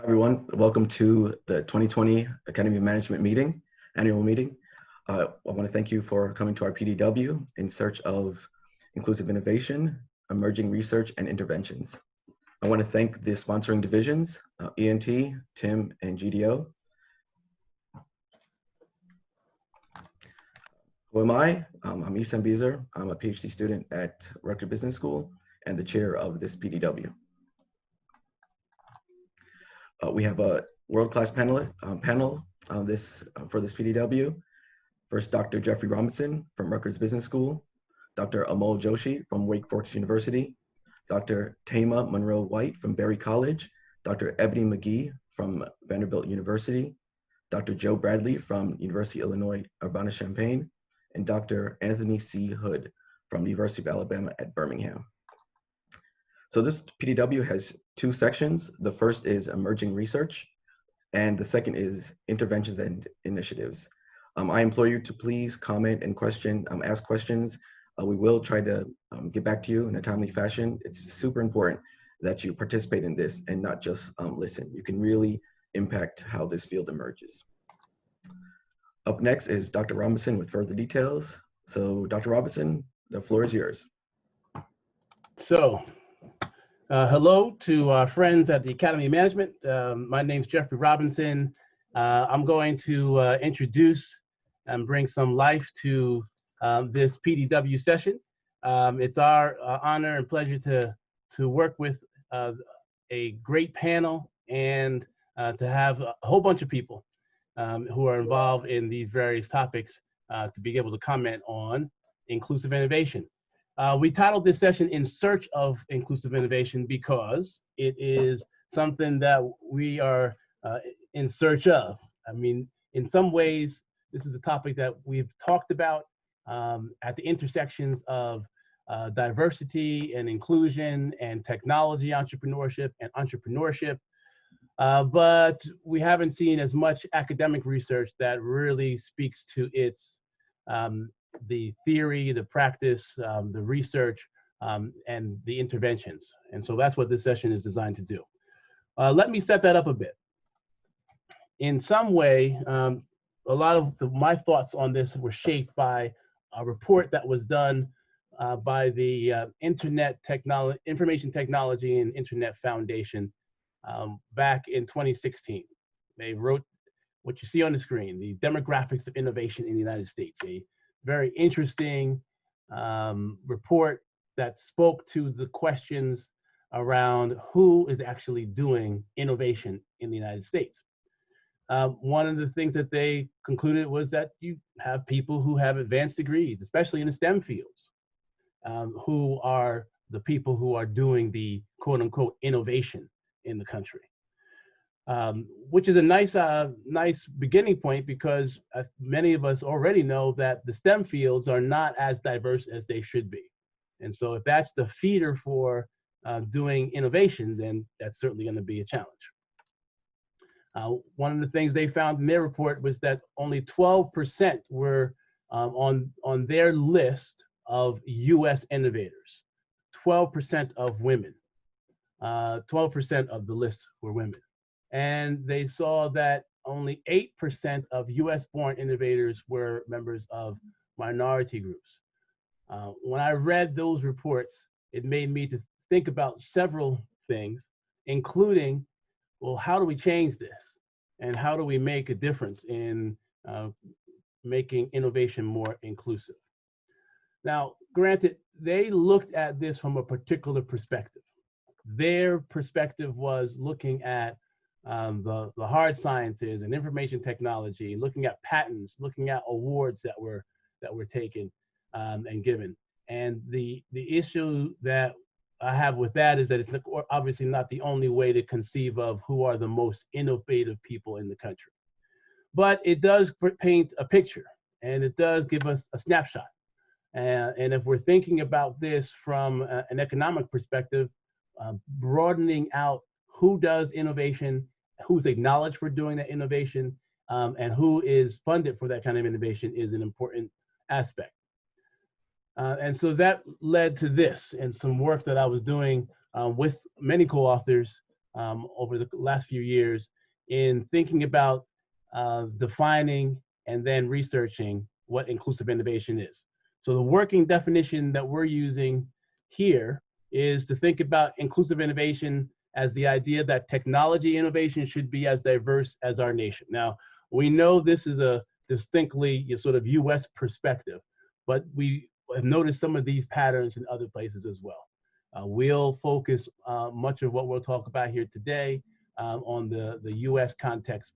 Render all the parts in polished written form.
Everyone, welcome to the 2020 Academy of Management annual meeting. I want to thank you for coming to our PDW in search of inclusive innovation, emerging research, and interventions. I want to thank the sponsoring divisions, ENT, TIM, and GDO. Who am I? I'm Isam Beezer. I'm a PhD student at Rutgers Business School and the chair of this PDW. We have a world-class panel for this PDW. First, Dr. Jeffrey Robinson from Rutgers Business School, Dr. Amol Joshi from Wake Forest University, Dr. Tama Monroe-White from Berry College, Dr. Ebony McGee from Vanderbilt University, Dr. Joe Bradley from University of Illinois Urbana-Champaign, and Dr. Anthony C. Hood from the University of Alabama at Birmingham. So this PDW has two sections. The first is emerging research, and the second is interventions and initiatives. I implore you to please comment and ask questions. We will try to get back to you in a timely fashion. It's super important that you participate in this and not just listen. You can really impact how this field emerges. Up next is Dr. Robinson with further details. So Dr. Robinson, the floor is yours. Hello to our friends at the Academy of Management. My name's Jeffrey Robinson. I'm going to introduce and bring some life to this PDW session. It's our honor and pleasure to work with a great panel and to have a whole bunch of people who are involved in these various topics to be able to comment on inclusive innovation. We titled this session In Search of Inclusive Innovation because it is something that we are in search of. I mean, in some ways, this is a topic that we've talked about at the intersections of diversity and inclusion and technology entrepreneurship and entrepreneurship. But we haven't seen as much academic research that really speaks to its the theory, the practice, the research, and the interventions. And so that's what this session is designed to do. Let me set that up a bit. In some way, a lot of my thoughts on this were shaped by a report that was done by the Information Technology and Internet Foundation back in 2016. They wrote what you see on the screen, the demographics of innovation in the United States, a very interesting report that spoke to the questions around who is actually doing innovation in the United States. One of the things that they concluded was that you have people who have advanced degrees, especially in the STEM fields, who are the people who are doing the quote unquote innovation in the country. Which is a nice beginning point because many of us already know that the STEM fields are not as diverse as they should be. And so if that's the feeder for doing innovation, then that's certainly going to be a challenge. One of the things they found in their report was that only 12% were on their list of US innovators. 12% of women. 12% of the list were women. And they saw that only 8% of US-born innovators were members of minority groups. When I read those reports, it made me to think about several things, including, well, how do we change this? And how do we make a difference in making innovation more inclusive? Now, granted, they looked at this from a particular perspective. Their perspective was looking at the hard sciences and information technology, looking at patents, looking at awards that were taken and given. And the issue that I have with that is that it's obviously not the only way to conceive of who are the most innovative people in the country. But it does paint a picture, and it does give us a snapshot. And if we're thinking about this from an economic perspective, broadening out who does innovation, who's acknowledged for doing that innovation, and who is funded for that kind of innovation is an important aspect. And so that led to this and some work that I was doing with many co-authors over the last few years in thinking about defining and then researching what inclusive innovation is. So the working definition that we're using here is to think about inclusive innovation as the idea that technology innovation should be as diverse as our nation. Now, we know this is a distinctly sort of US perspective, but we have noticed some of these patterns in other places as well. We'll focus much of what we'll talk about here today on the US context,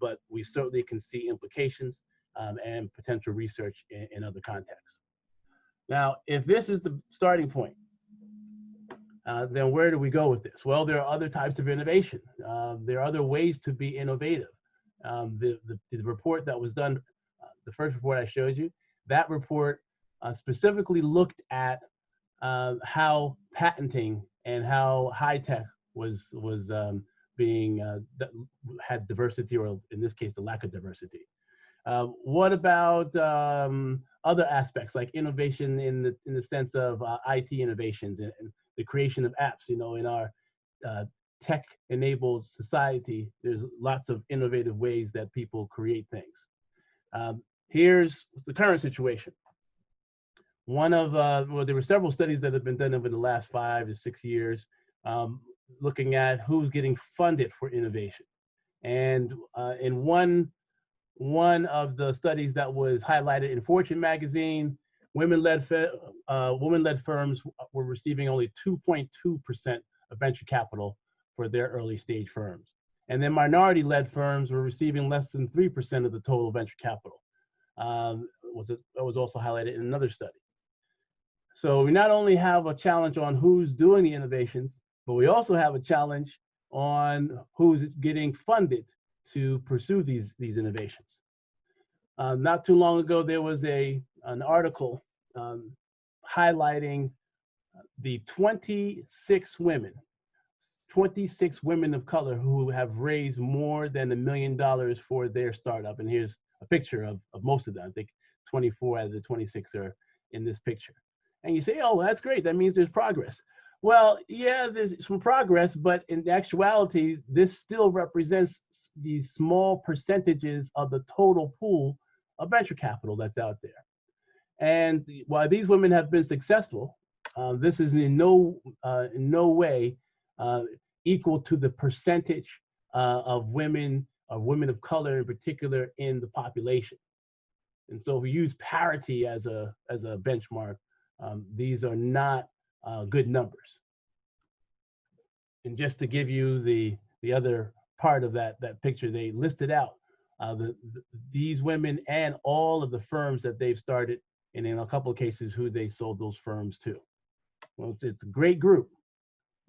but we certainly can see implications and potential research in other contexts. Now, if this is the starting point, then where do we go with this? Well, there are other types of innovation. There are other ways to be innovative. The report that was done, the first report I showed you, that report specifically looked at how patenting and how high tech was being had diversity, or in this case, the lack of diversity. What about other aspects like innovation in the sense of IT innovations and the creation of apps? In our tech-enabled society, there's lots of innovative ways that people create things. Here's the current situation. Well, there were several studies that have been done over the last 5 to 6 years, looking at who's getting funded for innovation. And in one of the studies that was highlighted in Fortune magazine, women-led firms were receiving only 2.2% of venture capital for their early stage firms. And then minority-led firms were receiving less than 3% of the total venture capital. That was also highlighted in another study. So we not only have a challenge on who's doing the innovations, but we also have a challenge on who's getting funded to pursue these innovations. Not too long ago, there was an article highlighting the 26 women of color who have raised more than $1 million for their startup. And here's a picture of most of them. I think 24 out of the 26 are in this picture. And you say, oh, well, that's great. That means there's progress. Well, yeah, there's some progress, but in actuality, this still represents these small percentages of the total pool of venture capital that's out there. And while these women have been successful, this is in no way equal to the percentage of women of color in particular in the population. And so if we use parity as a benchmark, these are not good numbers. And just to give you the other part of that picture, they listed out these women and all of the firms that they've started, and in a couple of cases who they sold those firms to. Well, it's a great group,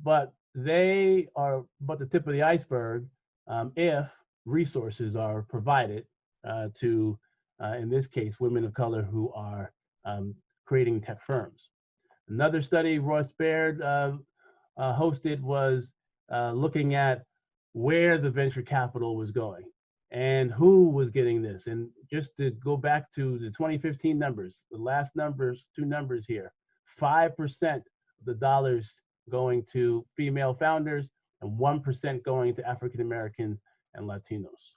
but they are but the tip of the iceberg if resources are provided to, in this case, women of color who are creating tech firms. Another study Ross Baird hosted was looking at where the venture capital was going and who was getting this. And just to go back to the 2015 numbers, the last numbers, 2 numbers here, 5% of the dollars going to female founders and 1% going to African Americans and Latinos.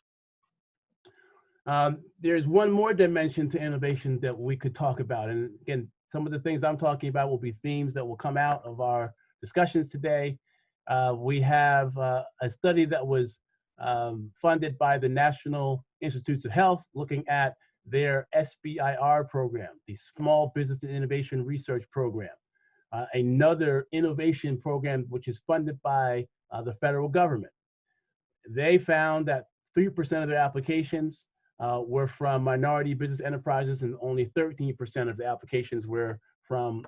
There's one more dimension to innovation that we could talk about. And again, some of the things I'm talking about will be themes that will come out of our discussions today. We have a study that was funded by the National Institutes of Health looking at their SBIR program, the Small Business and Innovation Research Program. Another innovation program which is funded by the federal government. They found that 3% of their applications were from minority business enterprises, and only 13% of the applications were from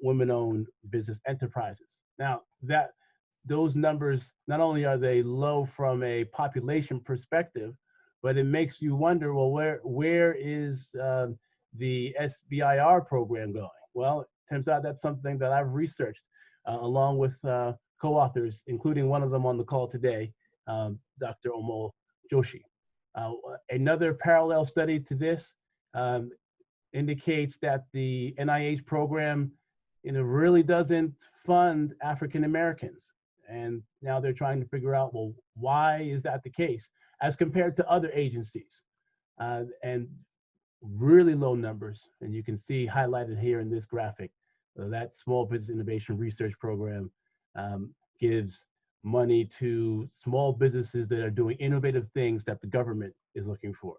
women-owned business enterprises. Now, those numbers, not only are they low from a population perspective, but it makes you wonder, well, where is the SBIR program going? Well, it turns out that's something that I've researched along with co-authors, including one of them on the call today, Dr. Amol Joshi. Another parallel study to this indicates that the NIH program really doesn't fund African Americans. And now they're trying to figure out, well, why is that the case as compared to other agencies? And really low numbers. And you can see highlighted here in this graphic, that Small Business Innovation Research Program gives money to small businesses that are doing innovative things that the government is looking for.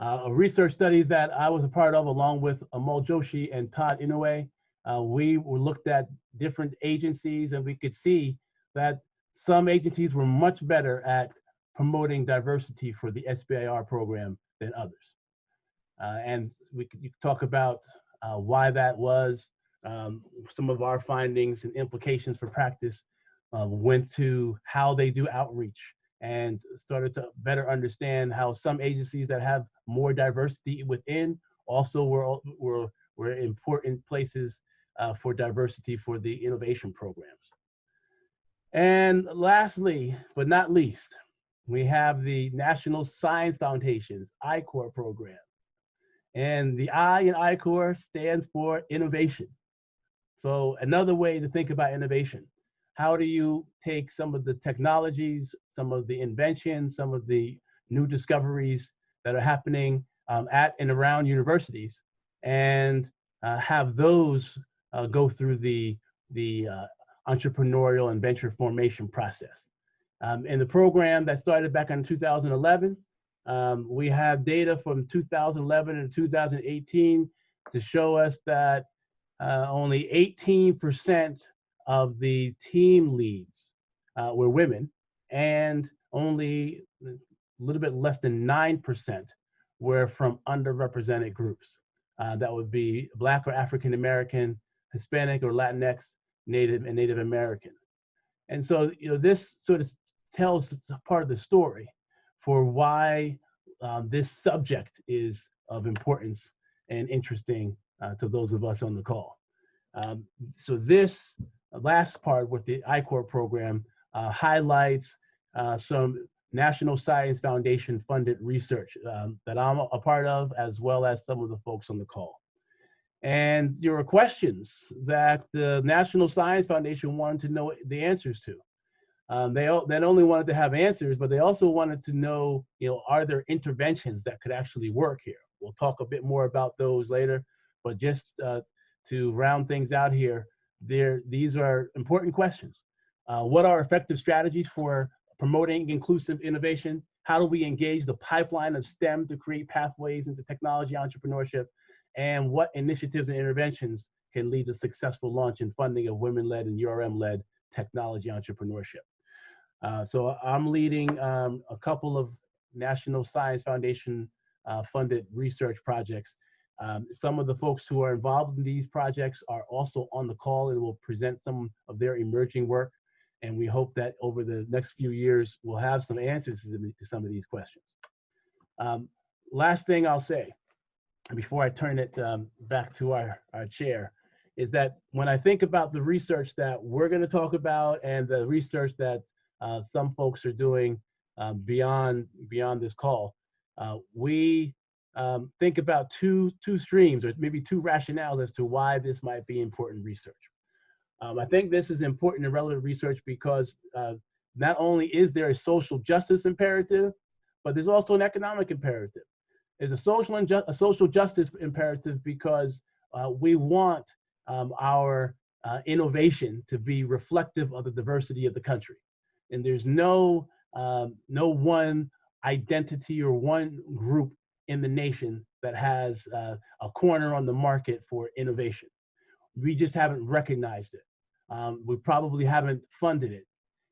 A research study that I was a part of, along with Amol Joshi and Todd Inoue, we looked at different agencies, and we could see that some agencies were much better at promoting diversity for the SBIR program than others. And you could talk about why that was. Some of our findings and implications for practice went to how they do outreach, and started to better understand how some agencies that have more diversity within also were important places for diversity for the innovation programs. And lastly, but not least, we have the National Science Foundation's I-Corps program. And the I in I-Corps stands for innovation. So another way to think about innovation: how do you take some of the technologies, some of the inventions, some of the new discoveries that are happening at and around universities, and have those go through the entrepreneurial and venture formation process? In the program that started back in 2011, we have data from 2011 and 2018 to show us that only 18% of the team leads were women, and only a little bit less than 9% were from underrepresented groups. That would be Black or African American, Hispanic or Latinx, Native and Native American. And so, this sort of tells part of the story for why this subject is of importance and interesting to those of us on the call. So this last part with the I-Corps program highlights some National Science Foundation funded research that I'm a part of, as well as some of the folks on the call. And there were questions that the National Science Foundation wanted to know the answers to. They not only wanted to have answers, but they also wanted to know, are there interventions that could actually work here? We'll talk a bit more about those later, but just to round things out here, these are important questions. What are effective strategies for promoting inclusive innovation? How do we engage the pipeline of STEM to create pathways into technology entrepreneurship? And what initiatives and interventions can lead to successful launch and funding of women-led and URM-led technology entrepreneurship? So I'm leading a couple of National Science Foundation funded research projects. Some of the folks who are involved in these projects are also on the call and will present some of their emerging work. And we hope that over the next few years, we'll have some answers to some of these questions. Last thing I'll say, before I turn it back to our chair, is that when I think about the research that we're going to talk about and the research that some folks are doing beyond this call, we think about two streams, or maybe two rationales as to why this might be important research. I think this is important and relevant research because not only is there a social justice imperative, but there's also an economic imperative. There's a social justice imperative because we want our innovation to be reflective of the diversity of the country. And there's no one identity or one group in the nation that has a corner on the market for innovation. We just haven't recognized it. We probably haven't funded it.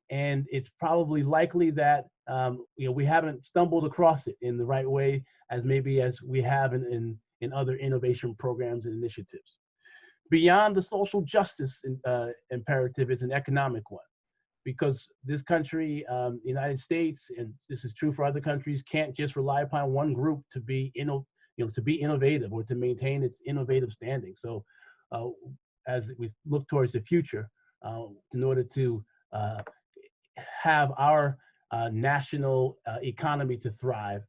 And it's probably likely that we haven't stumbled across it in the right way as we have in other innovation programs and initiatives. Beyond the social justice imperative is an economic one, because this country, the United States, and this is true for other countries, can't just rely upon one group to be innovative or to maintain its innovative standing. So as we look towards the future, in order to have our national economy to thrive,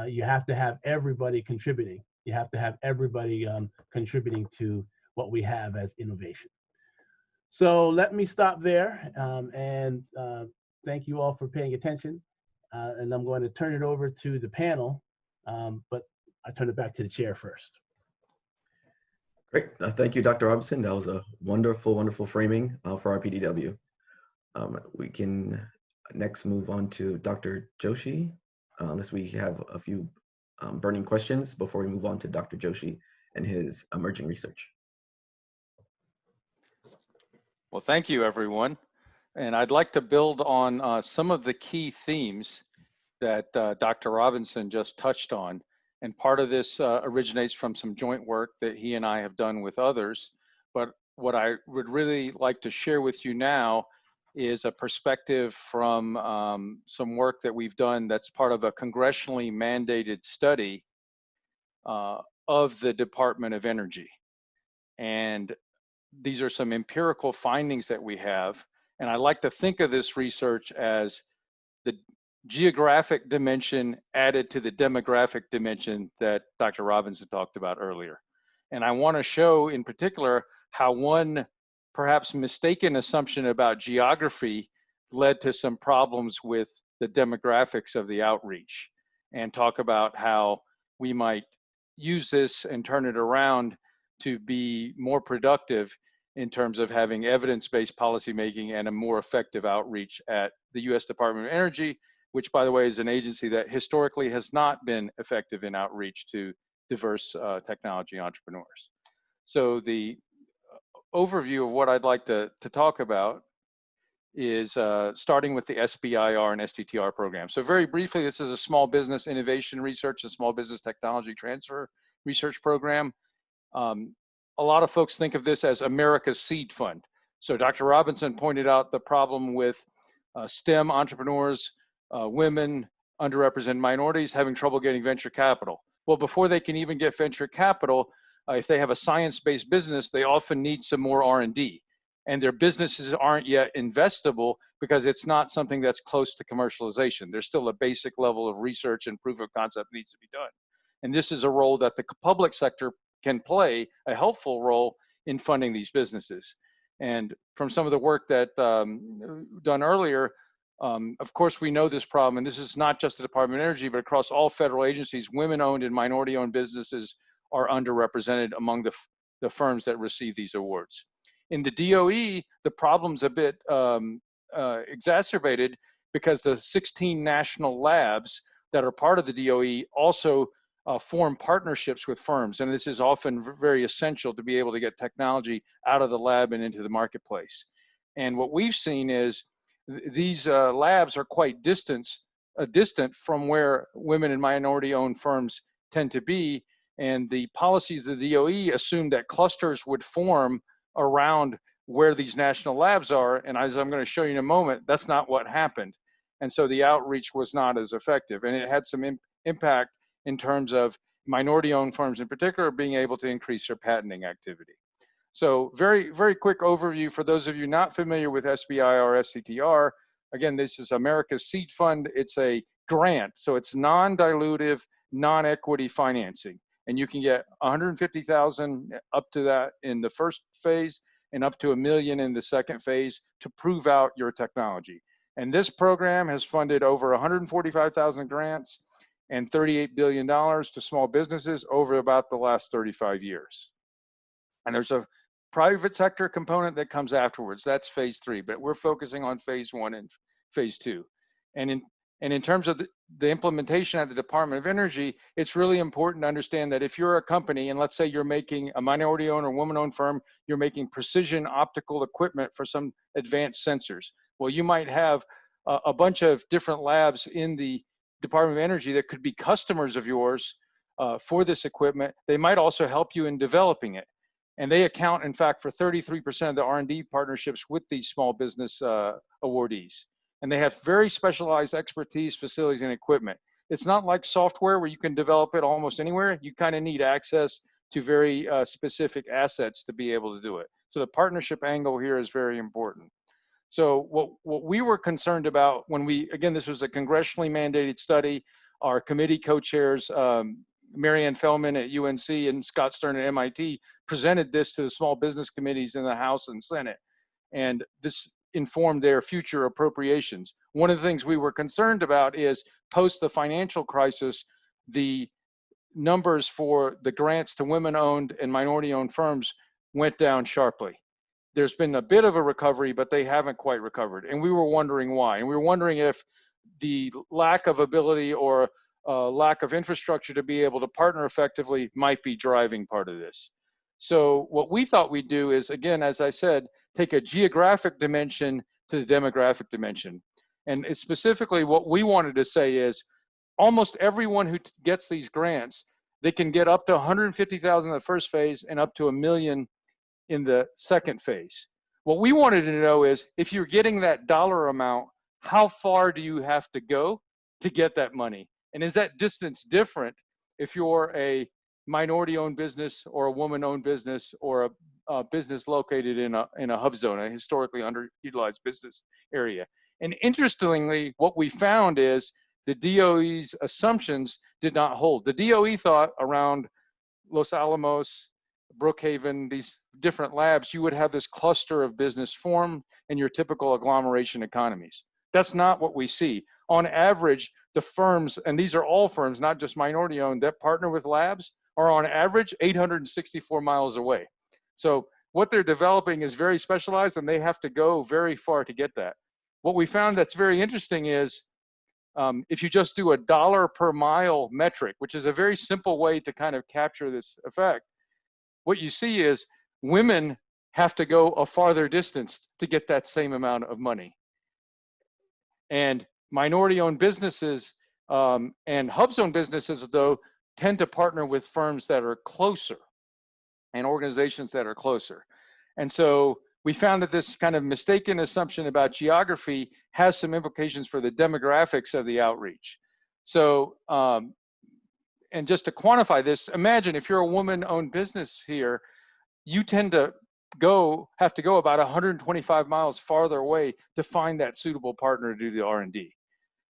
you have to have everybody contributing. You have to have everybody contributing to what we have as innovation. So let me stop there and thank you all for paying attention. And I'm going to turn it over to the panel, but I turn it back to the chair first. Great. Thank you, Dr. Robinson. That was a wonderful, wonderful framing for our PDW. We can next move on to Dr. Joshi, unless we have a few burning questions before we move on to Dr. Joshi and his emerging research. Well, thank you, everyone. And I'd like to build on some of the key themes that Dr. Robinson just touched on. And part of this originates from some joint work that he and I have done with others. But what I would really like to share with you now is a perspective from some work that we've done that's part of a congressionally mandated study of the Department of Energy. And these are some empirical findings that we have. And I like to think of this research as the geographic dimension added to the demographic dimension that Dr. Robinson talked about earlier. And I want to show in particular how one perhaps mistaken assumption about geography led to some problems with the demographics of the outreach, and talk about how we might use this and turn it around to be more productive in terms of having evidence-based policymaking and a more effective outreach at the U.S. Department of Energy, which, by the way, is an agency that historically has not been effective in outreach to diverse technology entrepreneurs. So the overview of what I'd like to talk about is starting with the SBIR and STTR program. So very briefly, this is a small business innovation research, a small business technology transfer research program. A lot of folks think of this as America's Seed Fund. So Dr. Robinson pointed out the problem with STEM entrepreneurs, women, underrepresented minorities having trouble getting venture capital. Well, before they can even get venture capital, if they have a science-based business, they often need some more R&D. And their businesses aren't yet investable because it's not something that's close to commercialization. There's still a basic level of research and proof of concept needs to be done. And this is a role that the public sector can play, a helpful role in funding these businesses. And from some of the work that done earlier, of course, we know this problem, and this is not just the Department of Energy, but across all federal agencies, women-owned and minority-owned businesses are underrepresented among the firms that receive these awards. In the DOE, the problem's a bit exacerbated because the 16 national labs that are part of the DOE also form partnerships with firms, and this is often very essential to be able to get technology out of the lab and into the marketplace. And what we've seen is these labs are quite distant from where women and minority-owned firms tend to be, and the policies of the DOE assume that clusters would form around where these national labs are, and as I'm going to show you in a moment, that's not what happened. And so the outreach was not as effective, and it had some impact in terms of minority-owned firms in particular being able to increase their patenting activity. So very, very quick overview for those of you not familiar with SBIR or STTR. Again, this is America's Seed Fund. It's a grant, so it's non-dilutive, non-equity financing. And you can get 150,000 up to that in the first phase and up to $1 million in the second phase to prove out your technology. And this program has funded over 145,000 grants and $38 billion to small businesses over about the last 35 years. And there's a private sector component that comes afterwards. That's phase 3, but we're focusing on phase 1 and phase 2. And in terms of the implementation at the Department of Energy, it's really important to understand that if you're a company, and let's say you're making a minority-owned or woman-owned firm, you're making precision optical equipment for some advanced sensors. Well, you might have a bunch of different labs in the Department of Energy that could be customers of yours for this equipment. They might also help you in developing it. And they account, in fact, for 33% of the R&D partnerships with these small business awardees. And they have very specialized expertise, facilities, and equipment. It's not like software where you can develop it almost anywhere. You kind of need access to very specific assets to be able to do it. So the partnership angle here is very important. So what we were concerned about when again, this was a congressionally mandated study. Our committee co-chairs, Marianne Fellman at UNC and Scott Stern at MIT, presented this to the small business committees in the House and Senate. And this informed their future appropriations. One of the things we were concerned about is post the financial crisis, the numbers for the grants to women-owned and minority-owned firms went down sharply. There's been a bit of a recovery, but they haven't quite recovered. And we were wondering why. And we were wondering if the lack of ability or lack of infrastructure to be able to partner effectively might be driving part of this. So what we thought we'd do is, again, as I said, take a geographic dimension to the demographic dimension. And specifically what we wanted to say is almost everyone who gets these grants, they can get up to 150,000 in the first phase and up to $1 million in the second phase. What we wanted to know is if you're getting that dollar amount, how far do you have to go to get that money? And is that distance different if you're a minority-owned business or a woman-owned business or a business located in a hub zone, a historically underutilized business area? And interestingly, what we found is the DOE's assumptions did not hold. The DOE thought around Los Alamos, Brookhaven, these different labs, you would have this cluster of business form in your typical agglomeration economies. That's not what we see. On average, the firms, and these are all firms, not just minority owned, that partner with labs are on average 864 miles away. So what they're developing is very specialized and they have to go very far to get that. What we found that's very interesting is if you just do a dollar per mile metric, which is a very simple way to kind of capture this effect, what you see is women have to go a farther distance to get that same amount of money. And minority-owned businesses and hub-zone businesses, though, tend to partner with firms that are closer and organizations that are closer. And so we found that this kind of mistaken assumption about geography has some implications for the demographics of the outreach. So, and just to quantify this, imagine if you're a woman-owned business here, you tend to have to go about 125 miles farther away to find that suitable partner to do the R&D.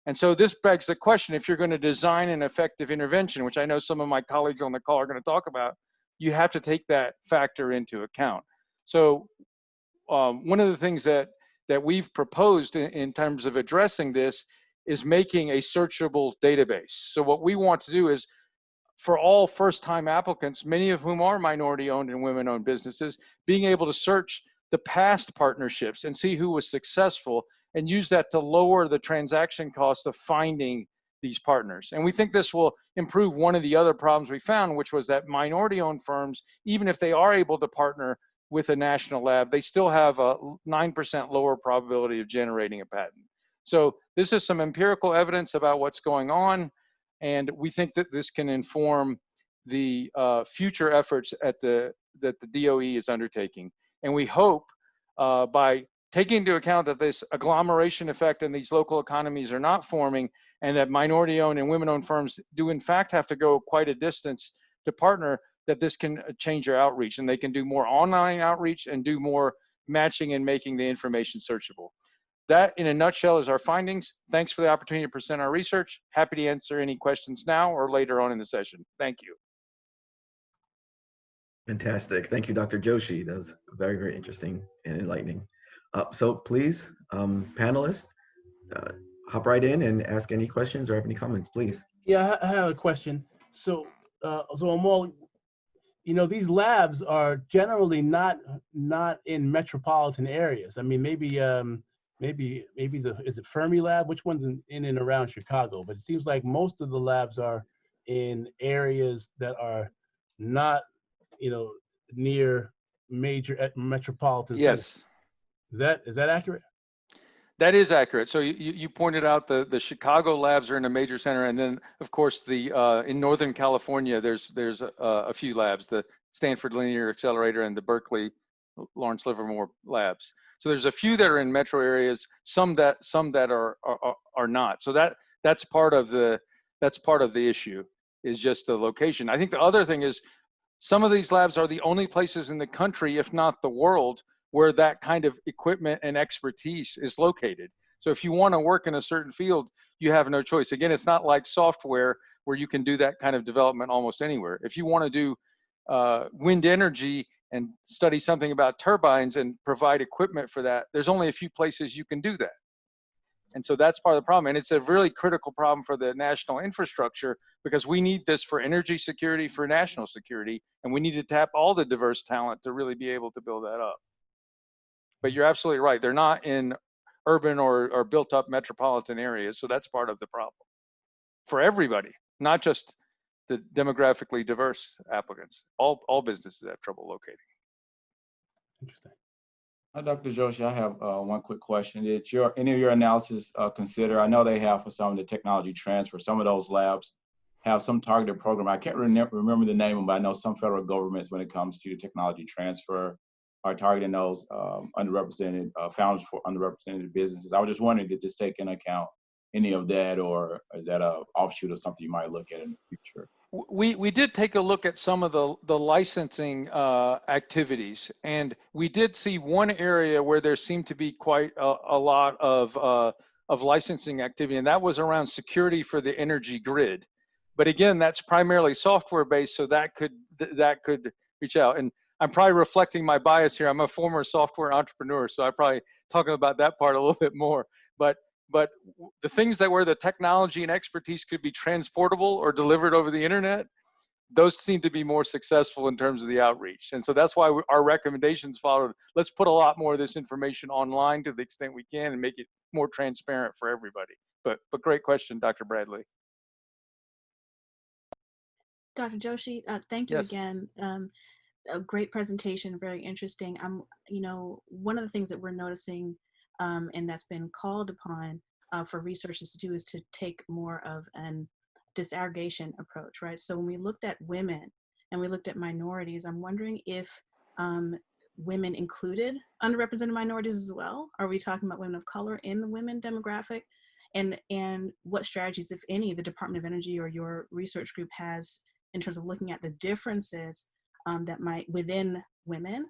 And so this begs the question, if you're going to design an effective intervention, which I know some of my colleagues on the call are going to talk about, you have to take that factor into account. So one of the things that we've proposed in terms of addressing this is making a searchable database. So what we want to do is, for all first-time applicants, many of whom are minority-owned and women-owned businesses, being able to search the past partnerships and see who was successful and use that to lower the transaction cost of finding these partners. And we think this will improve one of the other problems we found, which was that minority-owned firms, even if they are able to partner with a national lab, they still have a 9% lower probability of generating a patent. So this is some empirical evidence about what's going on. And we think that this can inform the future efforts that the DOE is undertaking. And we hope by taking into account that this agglomeration effect in these local economies are not forming, and that minority-owned and women-owned firms do in fact have to go quite a distance to partner, that this can change their outreach, and they can do more online outreach and do more matching and making the information searchable. That, in a nutshell, is our findings. Thanks for the opportunity to present our research. Happy to answer any questions now or later on in the session. Thank you. Fantastic. Thank you, Dr. Joshi. That was very, very interesting and enlightening. So please, panelists, hop right in and ask any questions or have any comments, please. Yeah, I have a question. So, Amol, you know, these labs are generally not in metropolitan areas. I mean, maybe is it Fermi Lab? Which one's in and around Chicago? But it seems like most of the labs are in areas that are not, you know, near major metropolitan centers. Yes. Is that accurate? That is accurate. So you pointed out the Chicago labs are in a major center, and then of course in Northern California there's a few labs, the Stanford Linear Accelerator and the Berkeley Lawrence Livermore labs. So there's a few that are in metro areas, some that are not. So that's part of the issue, is just the location. I think the other thing is some of these labs are the only places in the country, if not the world, where that kind of equipment and expertise is located. So if you want to work in a certain field, you have no choice. Again, it's not like software where you can do that kind of development almost anywhere. If you want to do wind energy and study something about turbines and provide equipment for that, there's only a few places you can do that. And so that's part of the problem. And it's a really critical problem for the national infrastructure, because we need this for energy security, for national security, and we need to tap all the diverse talent to really be able to build that up. But you're absolutely right. They're not in urban or built up metropolitan areas. So that's part of the problem for everybody, not just the demographically diverse applicants. All businesses have trouble locating. Interesting. Dr. Joshi, I have one quick question. Did any of your analysis consider, I know they have for some of the technology transfer, some of those labs have some targeted program. I can't remember the name, but I know some federal governments, when it comes to technology transfer, are targeting those underrepresented founders for underrepresented businesses. I was just wondering, did this take into account any of that, or is that an offshoot of something you might look at in the future? We did take a look at some of the licensing activities, and we did see one area where there seemed to be quite a lot of licensing activity, and that was around security for the energy grid. But again, that's primarily software based, so that could reach out. And I'm probably reflecting my bias here. I'm a former software entrepreneur, so I'm probably talking about that part a little bit more. But the things that where the technology and expertise could be transportable or delivered over the internet, those seem to be more successful in terms of the outreach. And so that's why our recommendations followed. Let's put a lot more of this information online to the extent we can and make it more transparent for everybody. But great question, Dr. Bradley. Dr. Joshi, thank you again. A great presentation, very interesting. One of the things that we're noticing and that's been called upon for researchers to do is to take more of an disaggregation approach, right? So when we looked at women and we looked at minorities, I'm wondering if women included underrepresented minorities as well. Are we talking about women of color in the women demographic? And what strategies, if any, the Department of Energy or your research group has in terms of looking at the differences that might within women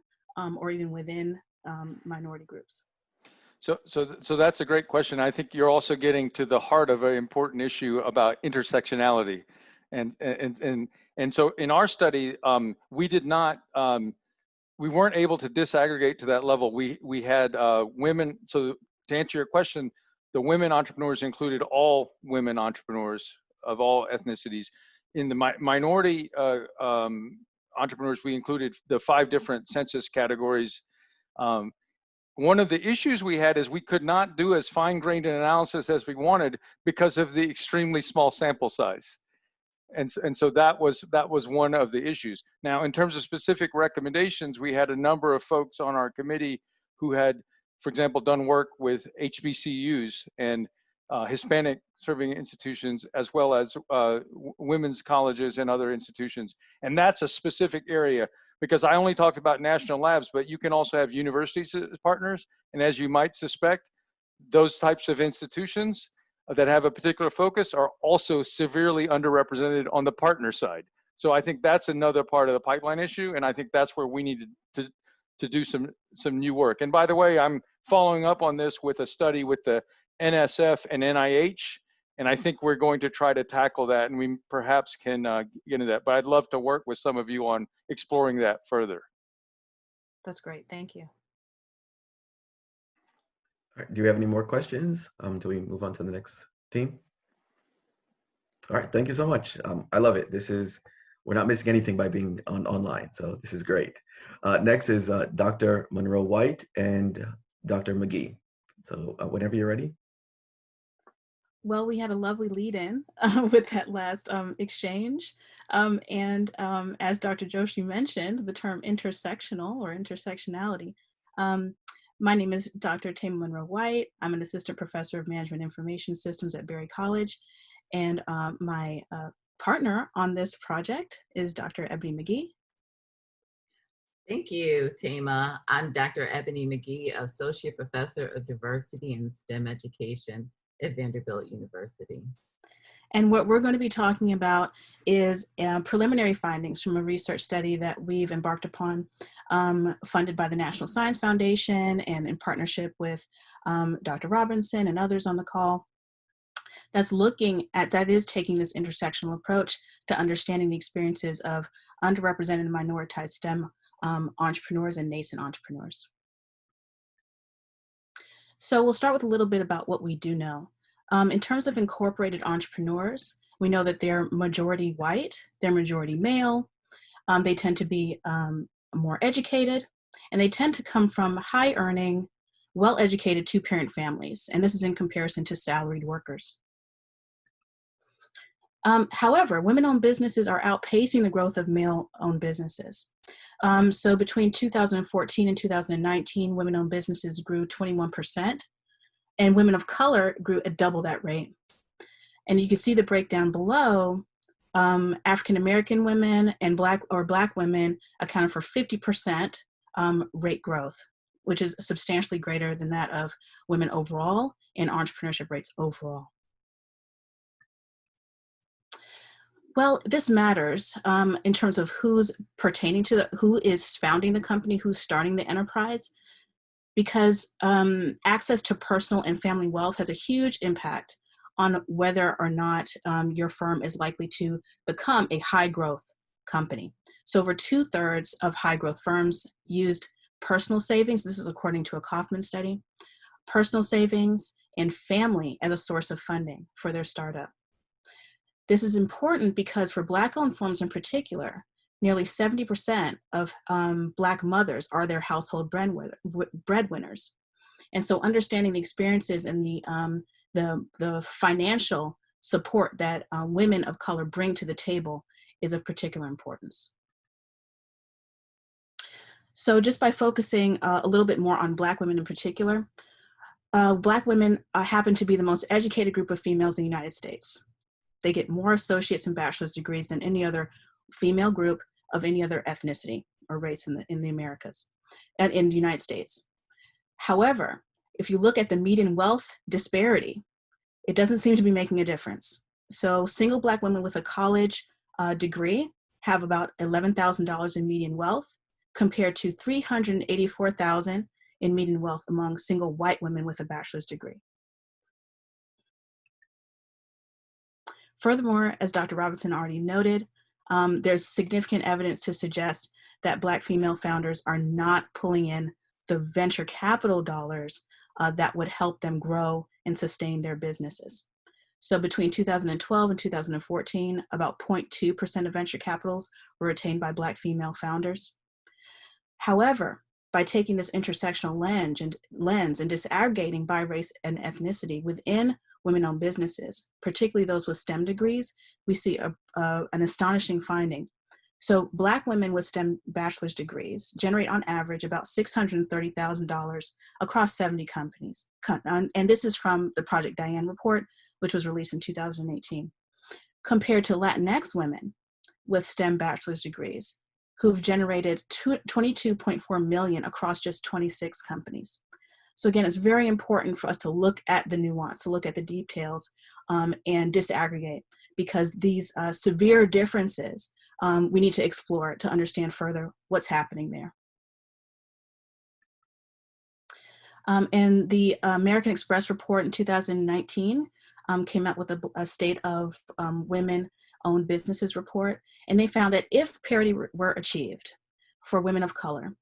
or even within minority groups? So that's a great question. I think you're also getting to the heart of an important issue about intersectionality, and so in our study, we did not, we weren't able to disaggregate to that level. We had women. So to answer your question, the women entrepreneurs included all women entrepreneurs of all ethnicities. In the minority entrepreneurs, we included the 5 different census categories. One of the issues we had is we could not do as fine-grained an analysis as we wanted because of the extremely small sample size. And so that was one of the issues. Now, in terms of specific recommendations, we had a number of folks on our committee who had, for example, done work with HBCUs and Hispanic serving institutions, as well as women's colleges and other institutions. And that's a specific area, because I only talked about national labs, but you can also have universities as partners. And as you might suspect, those types of institutions that have a particular focus are also severely underrepresented on the partner side. So I think that's another part of the pipeline issue. And I think that's where we need to do some new work. And by the way, I'm following up on this with a study with the NSF and NIH. And I think we're going to try to tackle that, and we perhaps can get into that. But I'd love to work with some of you on exploring that further. That's great. Thank you. All right, do we have any more questions? Do we move on to the next team? All right, thank you so much. I love it. We're not missing anything by being online, so this is great. Next is Dr. Monroe White and Dr. McGee. So whenever you're ready. Well, we had a lovely lead-in with that last exchange. As Dr. Joshi mentioned, the term intersectional or intersectionality. My name is Dr. Tama Monroe White. I'm an assistant professor of management information systems at Berry College. And my partner on this project is Dr. Ebony McGee. Thank you, Tama. I'm Dr. Ebony McGee, Associate Professor of Diversity and STEM Education at Vanderbilt University. And what we're going to be talking about is preliminary findings from a research study that we've embarked upon, funded by the National Science Foundation and in partnership with Dr. Robinson and others on the call. That is taking this intersectional approach to understanding the experiences of underrepresented and minoritized STEM entrepreneurs and nascent entrepreneurs. So we'll start with a little bit about what we do know. In terms of incorporated entrepreneurs, we know that they're majority white, they're majority male, they tend to be more educated, and they tend to come from high earning, well-educated two-parent families, and this is in comparison to salaried workers. However, women-owned businesses are outpacing the growth of male-owned businesses. So between 2014 and 2019, women-owned businesses grew 21%, and women of color grew at double that rate. And you can see the breakdown below. African-American women and Black women accounted for 50% rate growth, which is substantially greater than that of women overall and entrepreneurship rates overall. Well, this matters in terms of who's pertaining to who is founding the company, who's starting the enterprise, because access to personal and family wealth has a huge impact on whether or not your firm is likely to become a high growth company. So over 2/3 of high growth firms used personal savings. This is according to a Kaufman study, personal savings and family as a source of funding for their startup. This is important because for Black-owned firms in particular, nearly 70% of Black mothers are their household breadwinners. And so understanding the experiences and the financial support that women of color bring to the table is of particular importance. So just by focusing a little bit more on Black women in particular, Black women happen to be the most educated group of females in the United States. They get more associate's and bachelor's degrees than any other female group of any other ethnicity or race in the Americas and in the United States. However, if you look at the median wealth disparity, it doesn't seem to be making a difference. So single Black women with a college degree have about $11,000 in median wealth compared to $384,000 in median wealth among single white women with a bachelor's degree. Furthermore, as Dr. Robinson already noted, there's significant evidence to suggest that Black female founders are not pulling in the venture capital dollars that would help them grow and sustain their businesses. So between 2012 and 2014, about 0.2% of venture capitals were retained by Black female founders. However, by taking this intersectional lens and disaggregating by race and ethnicity within women-owned businesses, particularly those with STEM degrees, we see an astonishing finding. So Black women with STEM bachelor's degrees generate on average about $630,000 across 70 companies. And this is from the Project Diane report, which was released in 2018, compared to Latinx women with STEM bachelor's degrees, who've generated $22.4 million across just 26 companies. So again, it's very important for us to look at the nuance, to look at the details and disaggregate, because these severe differences we need to explore to understand further what's happening there. And the American Express report in 2019 came out with a state of women-owned businesses report, and they found that if parity were achieved for women of color,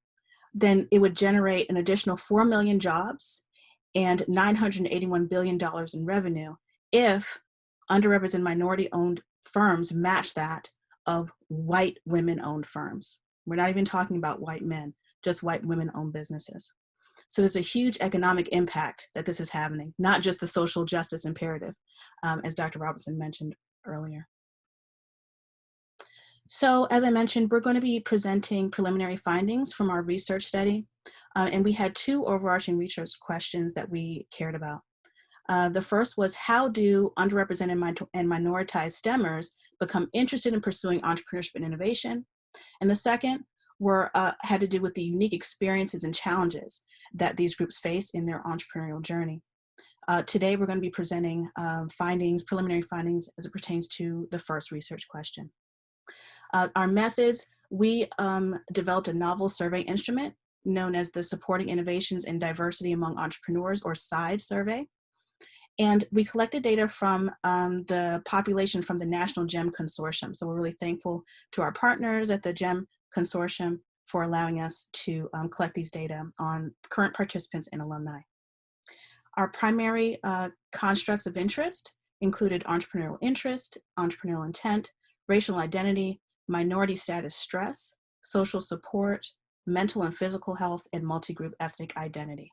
then it would generate an additional 4 million jobs and $981 billion in revenue if underrepresented minority-owned firms match that of white women-owned firms. We're not even talking about white men, just white women-owned businesses. So there's a huge economic impact that this is having, not just the social justice imperative, as Dr. Robinson mentioned earlier. So as I mentioned, we're going to be presenting preliminary findings from our research study. And we had two overarching research questions that we cared about. The first was, how do underrepresented and minoritized STEMers become interested in pursuing entrepreneurship and innovation? And the second had to do with the unique experiences and challenges that these groups face in their entrepreneurial journey. Today, we're going to be presenting preliminary findings as it pertains to the first research question. Our methods, we developed a novel survey instrument known as the Supporting Innovations and Diversity Among Entrepreneurs, or SIDE survey. And we collected data from the population from the National GEM Consortium. So we're really thankful to our partners at the GEM Consortium for allowing us to collect these data on current participants and alumni. Our primary constructs of interest included entrepreneurial interest, entrepreneurial intent, racial identity, minority status stress, social support, mental and physical health, and multi-group ethnic identity.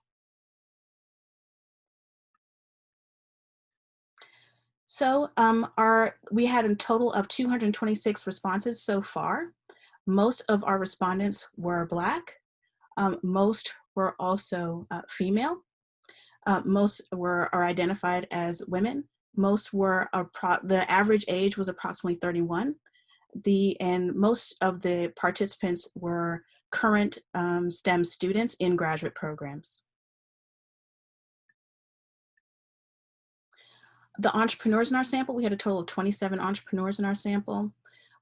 So we had a total of 226 responses so far. Most of our respondents were Black. Most were also female. Most are identified as women. Most were, the average age was approximately 31. And most of the participants were current STEM students in graduate programs. The entrepreneurs in our sample, we had a total of 27 entrepreneurs in our sample.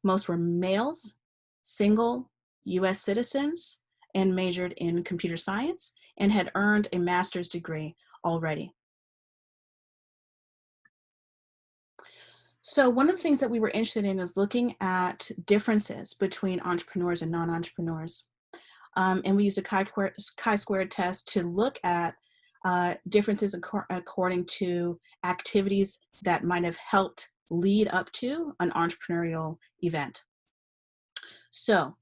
Most were males, single, US citizens, and majored in computer science, and had earned a master's degree already. So one of the things that we were interested in is looking at differences between entrepreneurs and non-entrepreneurs. And we used a chi-squared test to look at differences according to activities that might have helped lead up to an entrepreneurial event. So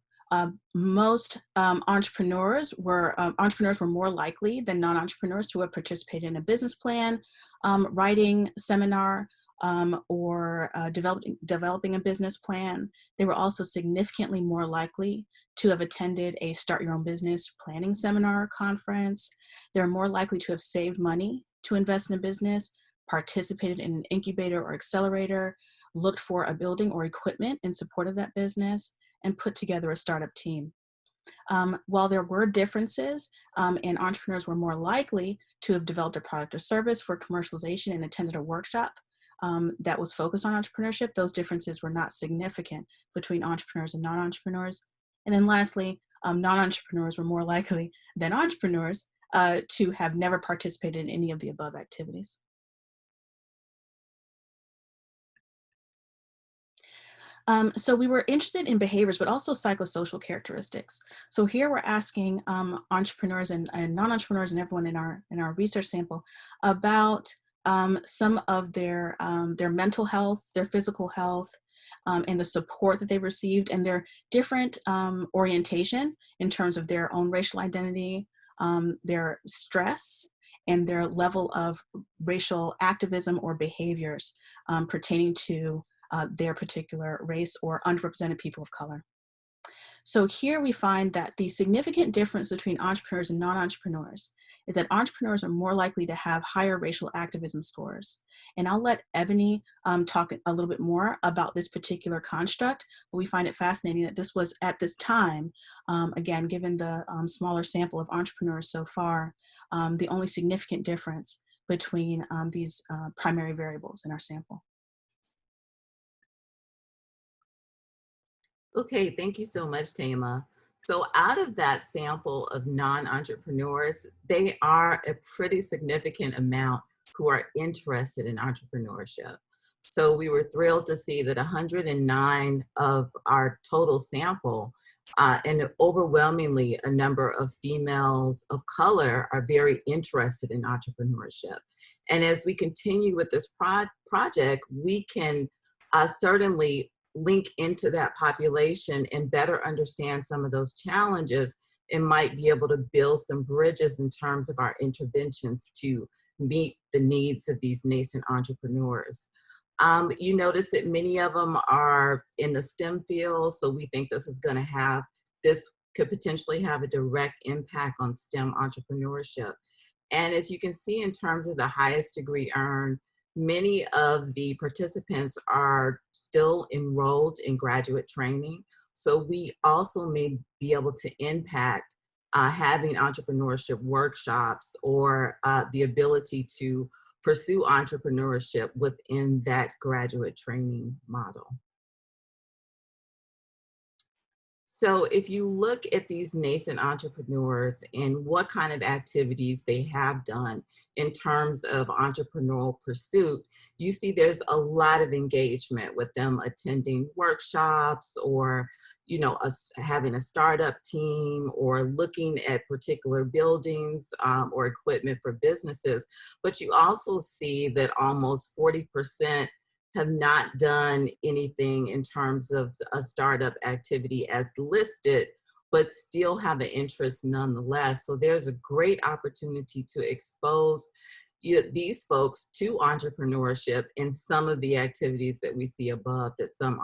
most entrepreneurs were more likely than non-entrepreneurs to have participated in a business plan, writing seminar, or developing a business plan. They were also significantly more likely to have attended a Start Your Own Business planning seminar or conference. They're more likely to have saved money to invest in a business, participated in an incubator or accelerator, looked for a building or equipment in support of that business, and put together a startup team. While there were differences, and entrepreneurs were more likely to have developed a product or service for commercialization and attended a workshop that was focused on entrepreneurship, those differences were not significant between entrepreneurs and non-entrepreneurs. And then lastly, non-entrepreneurs were more likely than entrepreneurs to have never participated in any of the above activities. So we were interested in behaviors, but also psychosocial characteristics. So here we're asking entrepreneurs and non-entrepreneurs and everyone in our research sample about some of their mental health, their physical health, and the support that they received, and their different orientation in terms of their own racial identity, their stress, and their level of racial activism or behaviors pertaining to their particular race or underrepresented people of color. So here we find that the significant difference between entrepreneurs and non-entrepreneurs is that entrepreneurs are more likely to have higher racial activism scores. And I'll let Ebony talk a little bit more about this particular construct, but we find it fascinating that this was at this time, again, given the smaller sample of entrepreneurs so far, the only significant difference between these primary variables in our sample. Okay, thank you so much, Tama. So out of that sample of non-entrepreneurs, they are a pretty significant amount who are interested in entrepreneurship. So we were thrilled to see that 109 of our total sample, and overwhelmingly a number of females of color are very interested in entrepreneurship. And as we continue with this project, we can certainly link into that population and better understand some of those challenges, and might be able to build some bridges in terms of our interventions to meet the needs of these nascent entrepreneurs. You notice that many of them are in the STEM field, so we think this could potentially have a direct impact on STEM entrepreneurship. And as you can see, in terms of the highest degree earned, many of the participants are still enrolled in graduate training. So we also may be able to impact having entrepreneurship workshops or the ability to pursue entrepreneurship within that graduate training model. So if you look at these nascent entrepreneurs and what kind of activities they have done in terms of entrepreneurial pursuit, you see there's a lot of engagement with them attending workshops or, you know, having a startup team or looking at particular buildings or equipment for businesses. But you also see that almost 40% have not done anything in terms of a startup activity as listed, but still have an interest nonetheless. So there's a great opportunity to expose these folks to entrepreneurship in some of the activities that we see above that some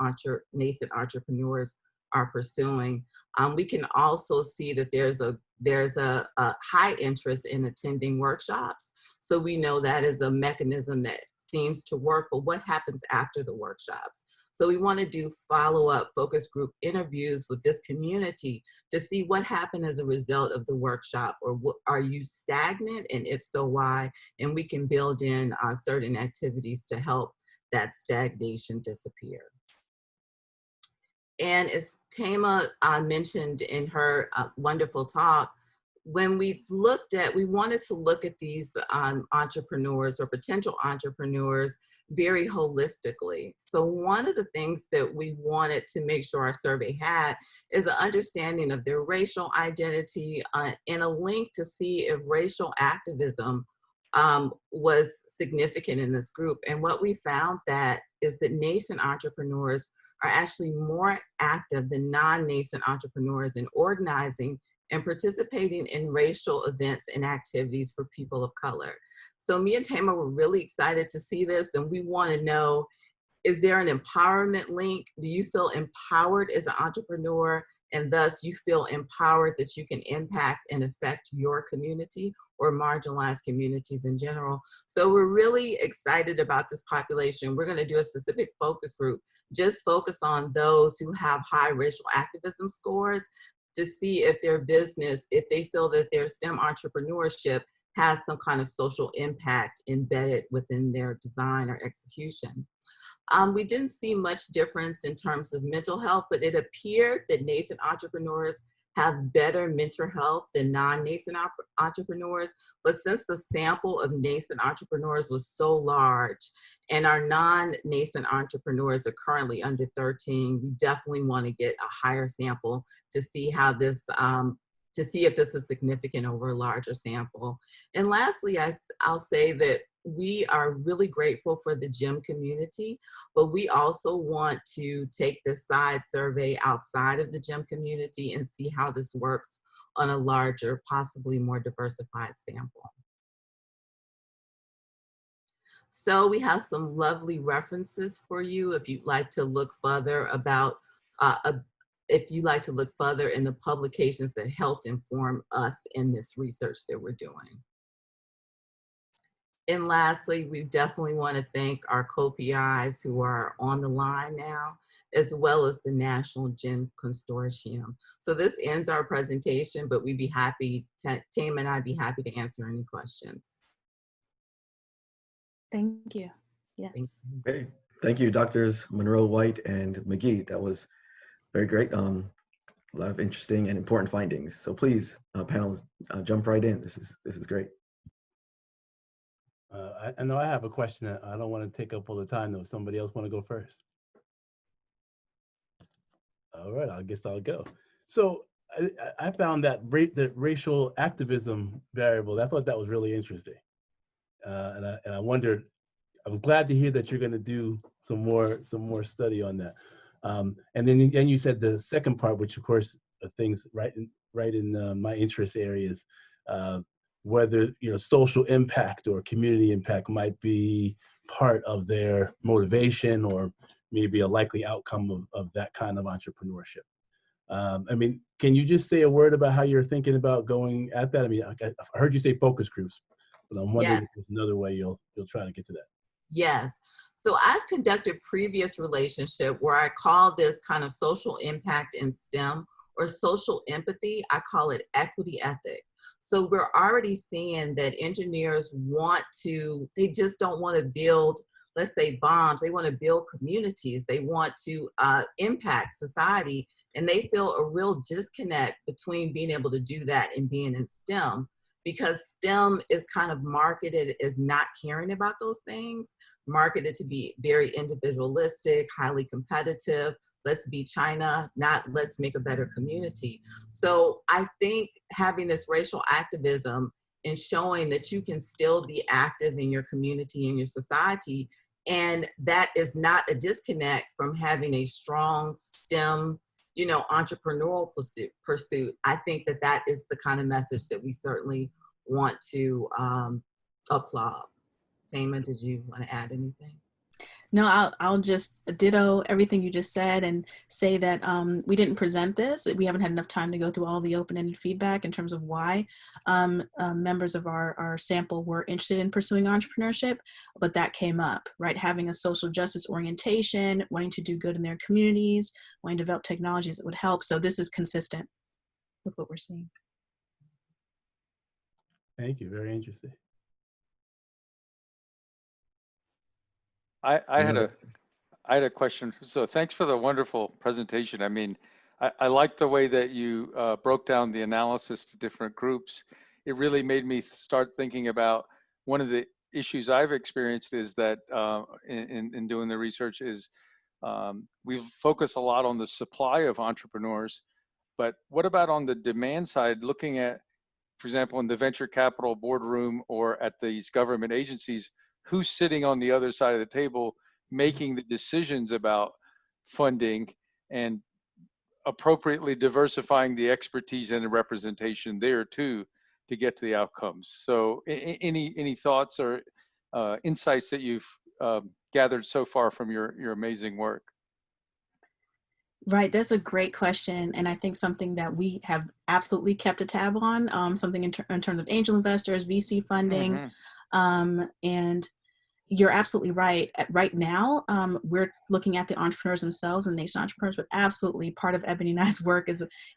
nascent entrepreneurs are pursuing. We can also see that there's a high interest in attending workshops. So we know that is a mechanism that seems to work, but what happens after the workshops? So we want to do follow-up focus group interviews with this community to see what happened as a result of the workshop, or are you stagnant, and if so, why? And we can build in certain activities to help that stagnation disappear. And as Tama mentioned in her wonderful talk, when we wanted to look at these entrepreneurs or potential entrepreneurs very holistically. So one of the things that we wanted to make sure our survey had is an understanding of their racial identity and a link to see if racial activism was significant in this group. And what we found is that nascent entrepreneurs are actually more active than non-nascent entrepreneurs in organizing and participating in racial events and activities for people of color. So me and Tama were really excited to see this, and we want to know, is there an empowerment link? Do you feel empowered as an entrepreneur, and thus you feel empowered that you can impact and affect your community or marginalized communities in general? So we're really excited about this population. We're going to do a specific focus group, just focus on those who have high racial activism scores, to see if their business, if they feel that their STEM entrepreneurship has some kind of social impact embedded within their design or execution. We didn't see much difference in terms of mental health, but it appeared that nascent entrepreneurs have better mental health than non-nascent entrepreneurs. But since the sample of nascent entrepreneurs was so large and our non-nascent entrepreneurs are currently under 13, we definitely want to get a higher sample to see how this, to see if this is significant over a larger sample. And lastly, I'll say that we are really grateful for the GEM community, but we also want to take this side survey outside of the GEM community and see how this works on a larger, possibly more diversified sample. So we have some lovely references for you if you'd like to look further about, if you'd like to look further in the publications that helped inform us in this research that we're doing. And lastly, we definitely want to thank our co-PIs who are on the line now, as well as the National GEM Consortium. So this ends our presentation, but we'd be happy, Tama and I'd be happy to answer any questions. Thank you. Yes. Okay. Thank you, Doctors Monroe, White, and McGee. That was very great. A lot of interesting and important findings. So please, panelists, jump right in. This is great. I know I have a question. I don't want to take up all the time though. Somebody else want to go first? All right, I guess I'll go. So I found that the racial activism variable, I thought that was really interesting. And I wondered, I was glad to hear that you're going to do some more study on that. And then you said the second part, which of course are things right in my interest areas, whether social impact or community impact might be part of their motivation or maybe a likely outcome of that kind of entrepreneurship. I mean, can you just say a word about how you're thinking about going at that? I mean, I heard you say focus groups, but I'm wondering if there's another way you'll try to get to that. Yes. So I've conducted previous relationship where I call this kind of social impact in STEM or social empathy. I call it equity ethic. So we're already seeing that engineers they just don't want to build, let's say, bombs. They want to build communities. They want to impact society And they feel a real disconnect between being able to do that and being in STEM, because STEM is kind of marketed as not caring about those things, marketed to be very individualistic, highly competitive. Let's be China, not let's make a better community. So I think having this racial activism and showing that you can still be active in your community and your society, and that is not a disconnect from having a strong STEM, you know, entrepreneurial pursuit. I think that that is the kind of message that we certainly want to applaud. Tama, did you want to add anything? No, I'll just ditto everything you just said and say that we didn't present this. We haven't had enough time to go through all the open-ended feedback in terms of why members of our sample were interested in pursuing entrepreneurship, but that came up, right? Having a social justice orientation, wanting to do good in their communities, wanting to develop technologies that would help. So this is consistent with what we're seeing. Thank you, very interesting. I had a question. So thanks for the wonderful presentation. I mean, I like the way that you broke down the analysis to different groups. It really made me start thinking about one of the issues I've experienced is that in doing the research is we've focused a lot on the supply of entrepreneurs, but what about on the demand side, looking at, for example, in the venture capital boardroom or at these government agencies, who's sitting on the other side of the table making the decisions about funding and appropriately diversifying the expertise and the representation there too to get to the outcomes. So any thoughts or insights that you've gathered so far from your amazing work? Right, that's a great question, and I think something that we have absolutely kept a tab on, something in terms of angel investors, VC funding, and you're absolutely right. Right now, we're looking at the entrepreneurs themselves and nation entrepreneurs, but absolutely part of Ebony and I's work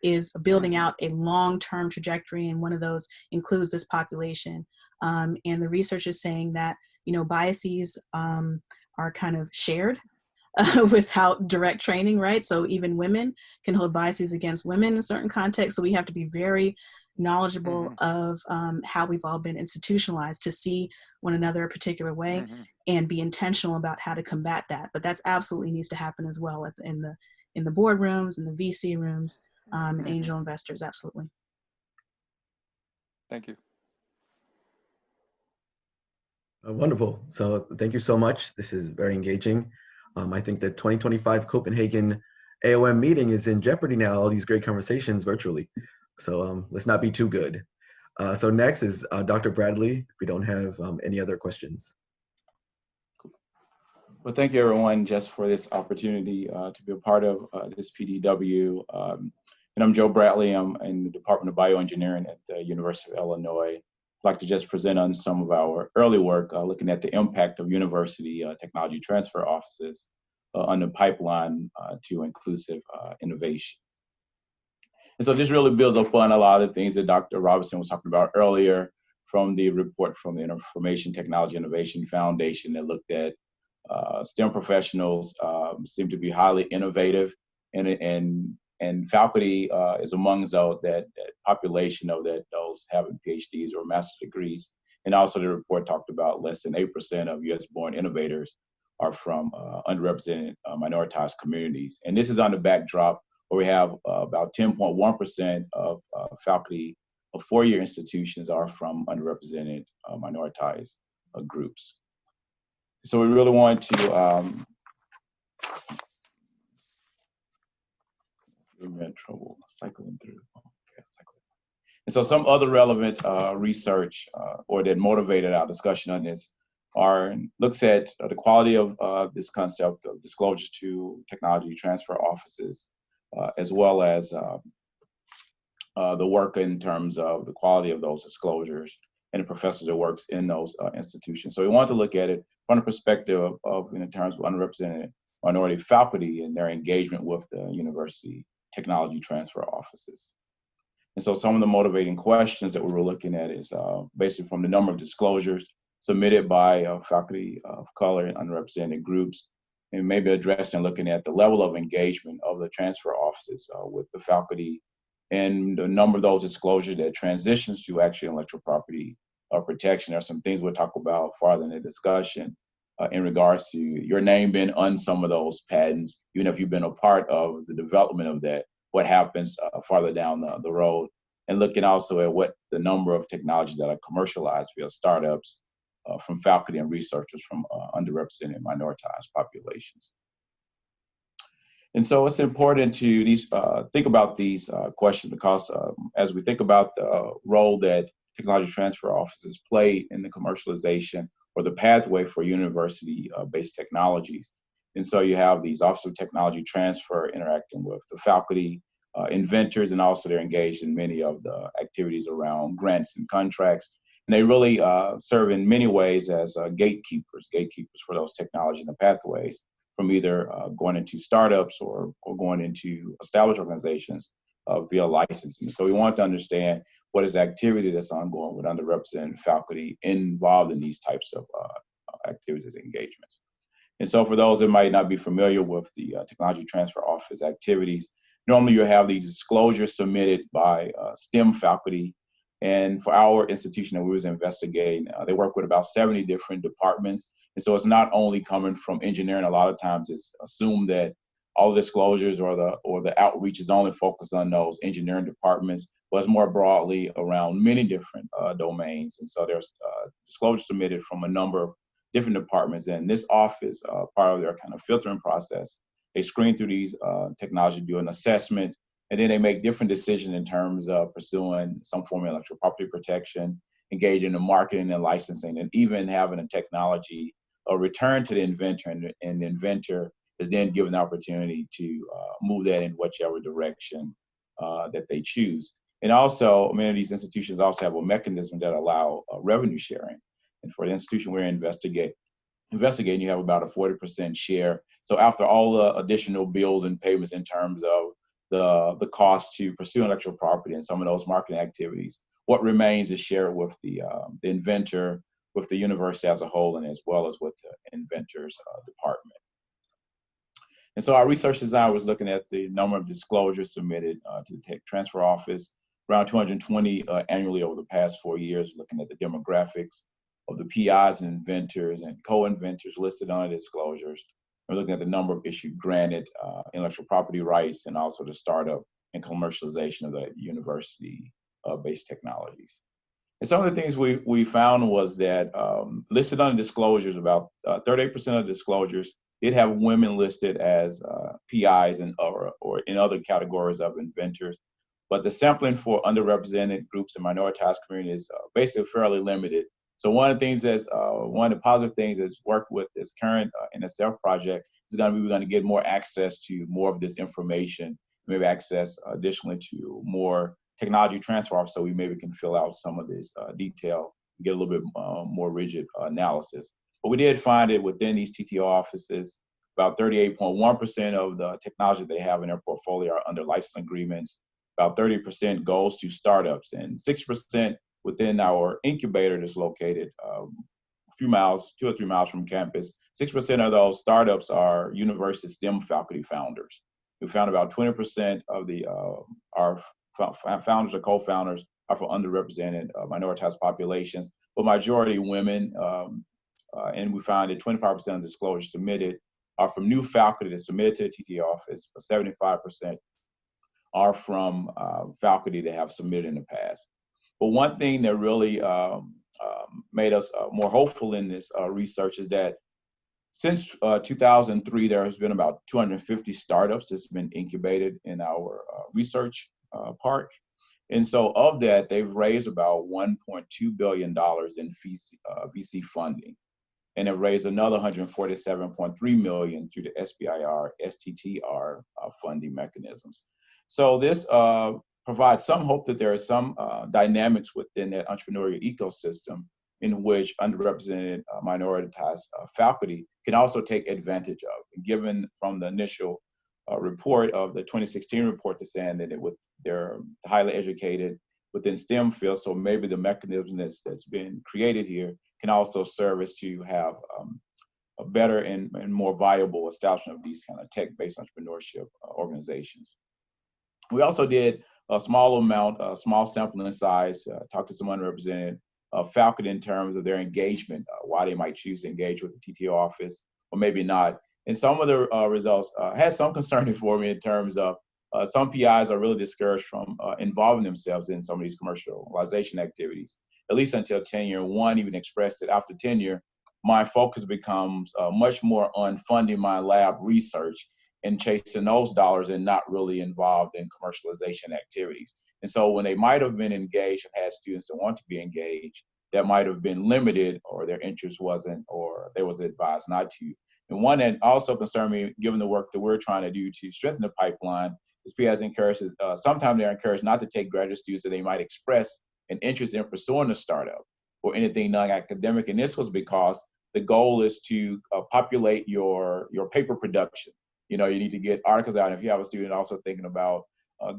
is building out a long-term trajectory, and one of those includes this population. And the research is saying that, you know, biases are kind of shared without direct training, right? So even women can hold biases against women in certain contexts. So we have to be very knowledgeable of how we've all been institutionalized to see one another a particular way and be intentional about how to combat that. But that's absolutely needs to happen as well in the boardrooms and the VC rooms and angel investors, absolutely. Thank you. Wonderful. So thank you so much. This is very engaging. I think the 2025 Copenhagen AOM meeting is in jeopardy now, all these great conversations virtually. So let's not be too good. So next is Dr. Bradley, if we don't have any other questions. Well, thank you everyone just for this opportunity to be a part of this PDW. And I'm Joe Bradley. I'm in the Department of Bioengineering at the University of Illinois. I'd like to just present on some of our early work looking at the impact of university technology transfer offices on the pipeline to inclusive innovation. And so this really builds upon a lot of the things that Dr. Robinson was talking about earlier from the report from the Information Technology Innovation Foundation that looked at STEM professionals seem to be highly innovative, and faculty is among those that population of those having PhDs or master's degrees. And also the report talked about less than 8% of US born innovators are from underrepresented minoritized communities. And this is on the backdrop where we have about 10.1% of faculty of four-year institutions are from underrepresented minoritized groups. So we really want to we're in trouble cycling through. Okay, cycling. And so some other relevant research or that motivated our discussion on this looks at the quality of this concept of disclosures to technology transfer offices, as well as the work in terms of the quality of those disclosures and the professors that works in those institutions. So we want to look at it from the perspective of in terms of underrepresented minority faculty and their engagement with the university technology transfer offices. And so some of the motivating questions that we were looking at is basically from the number of disclosures submitted by faculty of color and underrepresented groups, and maybe addressing and looking at the level of engagement of the transfer offices with the faculty and the number of those disclosures that transitions to actually intellectual property protection. There are some things we'll talk about farther in the discussion in regards to your name being on some of those patents, even if you've been a part of the development of that, what happens farther down the road, and looking also at what the number of technologies that are commercialized via startups from faculty and researchers from underrepresented minoritized populations. And so it's important to think about these questions because as we think about the role that technology transfer offices play in the commercialization or the pathway for university-based technologies. And so you have these Office of Technology Transfer interacting with the faculty, inventors, and also they're engaged in many of the activities around grants and contracts. And they really serve in many ways as gatekeepers for those technologies and the pathways from either going into startups or going into established organizations via licensing. So we want to understand what is the activity that's ongoing with underrepresented faculty involved in these types of activities and engagements. And so for those that might not be familiar with the Technology Transfer Office activities, normally you have these disclosures submitted by STEM faculty. And for our institution that we was investigating, they work with about 70 different departments. And so it's not only coming from engineering. A lot of times it's assumed that all the disclosures or the outreach is only focused on those engineering departments, but it's more broadly around many different domains. And so there's disclosures submitted from a number of different departments. And this office, part of their kind of filtering process, they screen through these technology, do an assessment, and then they make different decisions in terms of pursuing some form of intellectual property protection, engaging in marketing and licensing, and even having a technology return to the inventor, and the inventor is then given the opportunity to move that in whichever direction that they choose. And also, many of these institutions also have a mechanism that allow revenue sharing. And for the institution we're investigating, you have about a 40% share. So after all the additional bills and payments in terms of the cost to pursue intellectual property and some of those marketing activities, what remains is shared with the inventor, with the university as a whole, and as well as with the inventor's department. And so our research design was looking at the number of disclosures submitted to the Tech Transfer Office, around 220 annually over the past 4 years, looking at the demographics of the PIs and inventors and co-inventors listed on the disclosures. We're looking at the number of issued granted intellectual property rights, and also the startup and commercialization of the university-based technologies. And some of the things we found was that listed on the disclosures, about 38% of the disclosures did have women listed as PIs or in other categories of inventors. But the sampling for underrepresented groups and minoritized communities basically fairly limited. So one of the things that's one of the positive things that's worked with this current NSF project is going to be we're going to get more access to more of this information, maybe access additionally to more technology transfer, so we maybe can fill out some of this detail, get a little bit more rigid analysis. But we did find it within these TTO offices, about 38.1% of the technology they have in their portfolio are under license agreements. About 30% goes to startups, and 6% within our incubator that's located a few miles, 2 or 3 miles from campus. 6% of those startups are university STEM faculty founders. We found about 20% of our founders or co-founders are for underrepresented minoritized populations, but majority women. And we found that 25% of disclosures submitted are from new faculty that submitted to the TTA office, but 75% are from faculty that have submitted in the past. But one thing that really made us more hopeful in this research is that since 2003, there has been about 250 startups that's been incubated in our research park. And so of that, they've raised about $1.2 billion in VC funding. And have raised another $147.3 million through the SBIR, STTR funding mechanisms. So this provides some hope that there are some dynamics within that entrepreneurial ecosystem in which underrepresented minoritized faculty can also take advantage of. Given from the initial report of the 2016 report that's saying that they're highly educated within STEM fields, so maybe the mechanism that's been created here can also serve as to have a better and more viable establishment of these kind of tech-based entrepreneurship organizations. We also did a small amount, a small sampling size, talked to some underrepresented faculty in terms of their engagement, why they might choose to engage with the TTO office or maybe not. And some of the results had some concerning for me in terms of some PIs are really discouraged from involving themselves in some of these commercialization activities, at least until tenure. One even expressed that after tenure, my focus becomes much more on funding my lab research and chasing those dollars and not really involved in commercialization activities. And so when they might have been engaged and had students that want to be engaged, that might have been limited or their interest wasn't, or they was advised not to. And one that also concerned me, given the work that we're trying to do to strengthen the pipeline, is PIs encouraged, sometimes they're encouraged not to take graduate students that they might express an interest in pursuing a startup or anything non-academic. And this was because the goal is to populate your paper production. You know, you need to get articles out. If you have a student also thinking about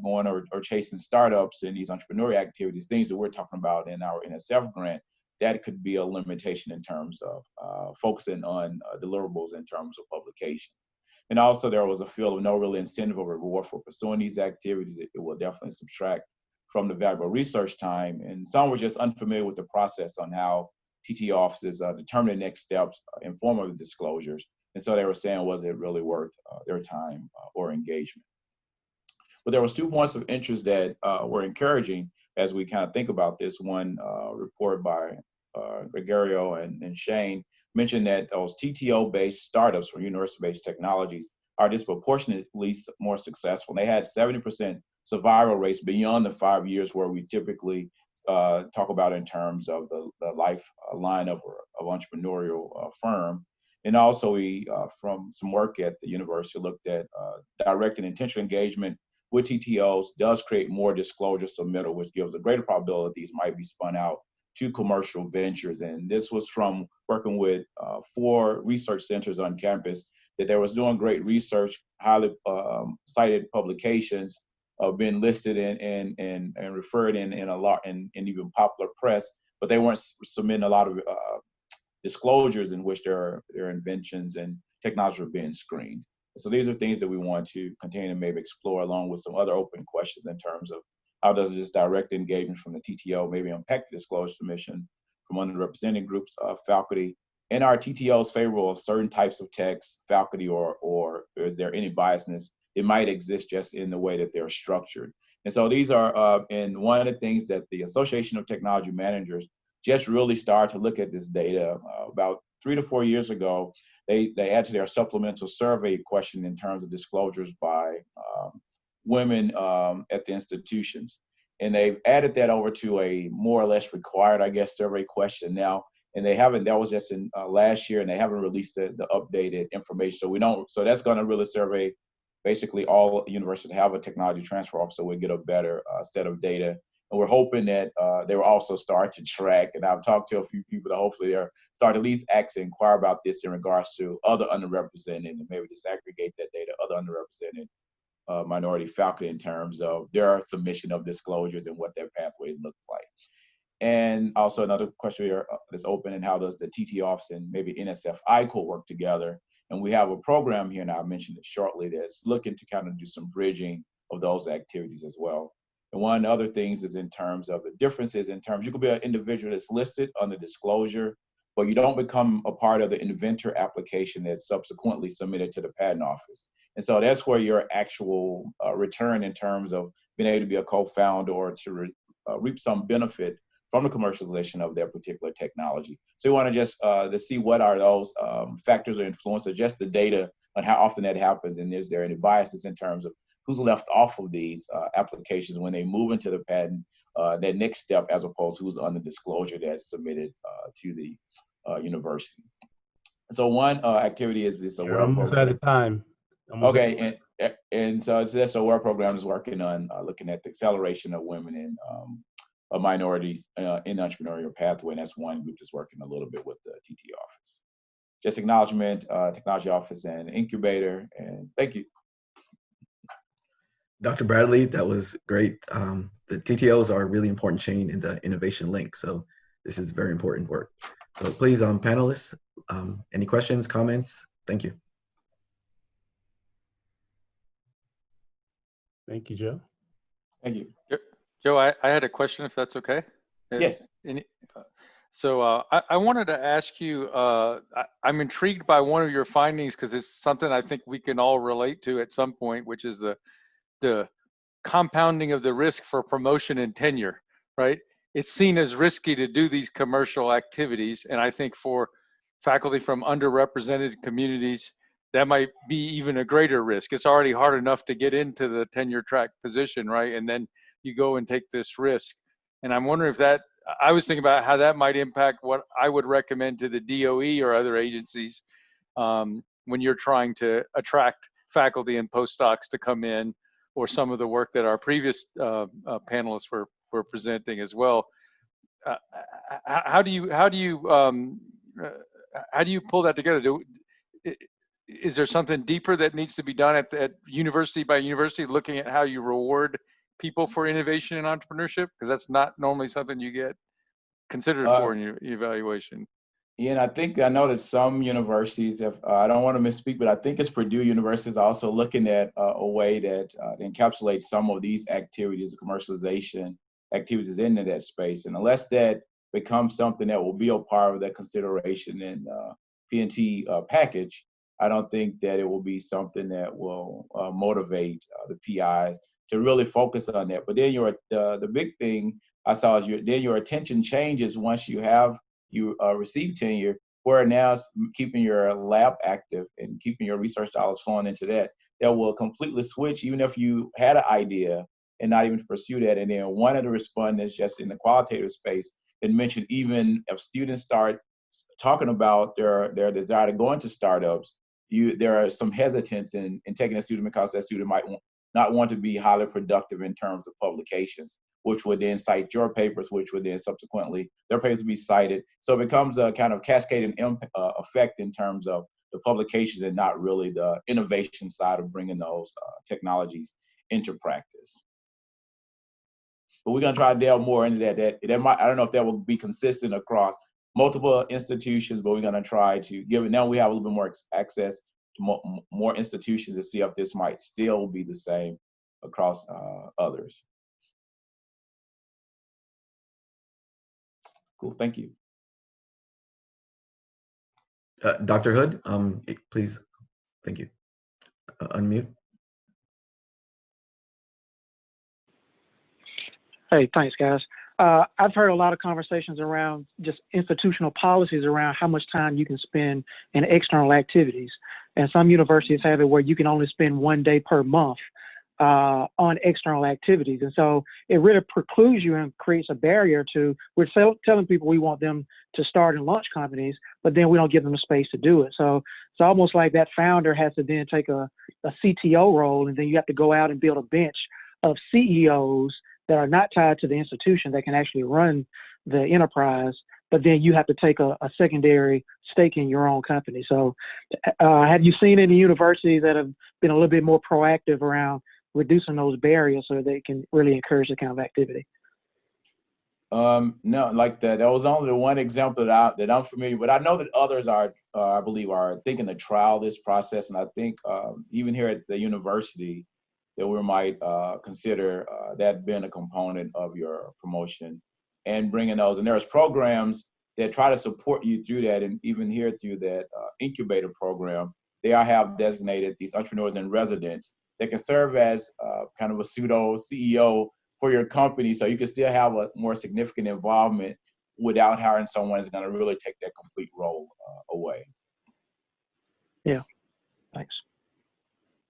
going or chasing startups and these entrepreneurial activities, things that we're talking about in our NSF grant, that could be a limitation in terms of focusing on deliverables in terms of publication. And also there was a feel of no real incentive or reward for pursuing these activities. It will definitely subtract from the valuable research time. And some were just unfamiliar with the process on how TT offices determine the next steps in form of disclosures. And so they were saying, was it really worth their time or engagement? But there was 2 points of interest that were encouraging as we kind of think about this. One report by Gregorio and Shane mentioned that those TTO-based startups or university-based technologies are disproportionately more successful. And they had 70% survival rates beyond the 5 years where we typically talk about in terms of the lifeline of entrepreneurial firm. And also we, from some work at the university, looked at direct and intentional engagement with TTOs does create more disclosure submittal, which gives a greater probability these might be spun out to commercial ventures. And this was from working with 4 research centers on campus that they was doing great research, highly cited publications, been listed and referred in a lot in even popular press, but they weren't submitting a lot of disclosures in which their inventions and technology were being screened. So these are things that we want to continue to maybe explore along with some other open questions in terms of how does this direct engagement from the TTO maybe impact the disclosure submission from underrepresented groups, faculty, and are TTOs favorable of certain types of texts, faculty, or is there any biasness that might exist just in the way that they're structured? And so these are, and one of the things that the Association of Technology Managers just really started to look at this data about 3 to 4 years ago. They added to their supplemental survey question in terms of disclosures by women at the institutions. And they've added that over to a more or less required, I guess, survey question now. And they haven't, that was just in last year, and they haven't released the updated information. So we don't, so that's gonna really survey basically all universities have a technology transfer office, so we get a better set of data. And we're hoping that they will also start to track, and I've talked to a few people that hopefully they're start at least ask and inquire about this in regards to other underrepresented and maybe disaggregate that data, other underrepresented minority faculty in terms of their submission of disclosures and what their pathways look like. And also another question here that's open, and how does the TT office and maybe NSF ICO work together? And we have a program here, and I'll mention it shortly, that's looking to kind of do some bridging of those activities as well. And one of the other things is in terms of the differences in terms, you could be an individual that's listed on the disclosure, but you don't become a part of the inventor application that's subsequently submitted to the patent office. And so that's where your actual return in terms of being able to be a co-founder or to reap some benefit from the commercialization of their particular technology. So we want to just to see what are those factors or influences, just the data on how often that happens, and is there any biases in terms of who's left off of these applications when they move into the patent, that next step, as opposed to who's on the disclosure that's submitted to the university. So one activity is this aware almost program. out of time. Okay, and so it's this aware program is working on looking at the acceleration of women in minorities in the entrepreneurial pathway, and that's one group that's working a little bit with the TT office. Just acknowledgement, technology office and incubator, and thank you. Dr. Bradley, that was great. The TTOs are a really important chain in the innovation link, so this is very important work. So please, panelists, Any questions, comments? Thank you. Thank you, Joe. Thank you. Joe, I had a question, if that's okay. Yes. So I wanted to ask you, I'm intrigued by one of your findings because it's something I think we can all relate to at some point, which is the compounding of the risk for promotion and tenure, right? It's seen as risky to do these commercial activities. And I think for faculty from underrepresented communities, that might be even a greater risk. It's already hard enough to get into the tenure track position, right? And then you go and take this risk. And I'm wondering if that, I was thinking about how that might impact what I would recommend to the DOE or other agencies when you're trying to attract faculty and postdocs to come in, or some of the work that our previous panelists were presenting as well. How do you pull that together? Is there something deeper that needs to be done at university by university, looking at how you reward people for innovation and entrepreneurship? Because that's not normally something you get considered for in your evaluation. Yeah, and I know that some universities have, I don't want to misspeak, but I think it's Purdue University is also looking at a way that encapsulates some of these activities, commercialization activities into that space. And unless that becomes something that will be a part of that consideration in P&T package, I don't think that it will be something that will motivate the PIs to really focus on that. But then the big thing I saw is then your attention changes once you receive tenure, where now it's keeping your lab active and keeping your research dollars flowing into that will completely switch, even if you had an idea and not even pursue that. And then one of the respondents just in the qualitative space had mentioned, even if students start talking about their desire to go into startups, there are some hesitance in taking a student because that student might not want to be highly productive in terms of publications, which would then cite your papers, which would then subsequently, their papers be cited. So it becomes a kind of cascading effect in terms of the publications and not really the innovation side of bringing those technologies into practice. But we're gonna try to delve more into that might, I don't know if that will be consistent across multiple institutions, but we're gonna try to give it, now we have a little bit more access to more institutions to see if this might still be the same across others. Cool, thank you. Dr. Hood, please, thank you. Unmute. Hey, thanks, guys. I've heard a lot of conversations around just institutional policies around how much time you can spend in external activities. And some universities have it where you can only spend 1 day per month on external activities. And so it really precludes you and creates a barrier to, we're telling people we want them to start and launch companies, but then we don't give them the space to do it. So it's almost like that founder has to then take a CTO role, and then you have to go out and build a bench of CEOs that are not tied to the institution that can actually run the enterprise, but then you have to take a secondary stake in your own company. So have you seen any universities that have been a little bit more proactive around reducing those barriers so they can really encourage the kind of activity? No, like that was only the one example that I'm familiar with. I know that others are, I believe, are thinking to trial this process. And I think even here at the university, that we might consider that being a component of your promotion and bringing those. And there's programs that try to support you through that. And even here through that incubator program, they have designated these entrepreneurs in residence that can serve as kind of a pseudo CEO for your company. So you can still have a more significant involvement without hiring someone who's going to really take that complete role away. Yeah, thanks.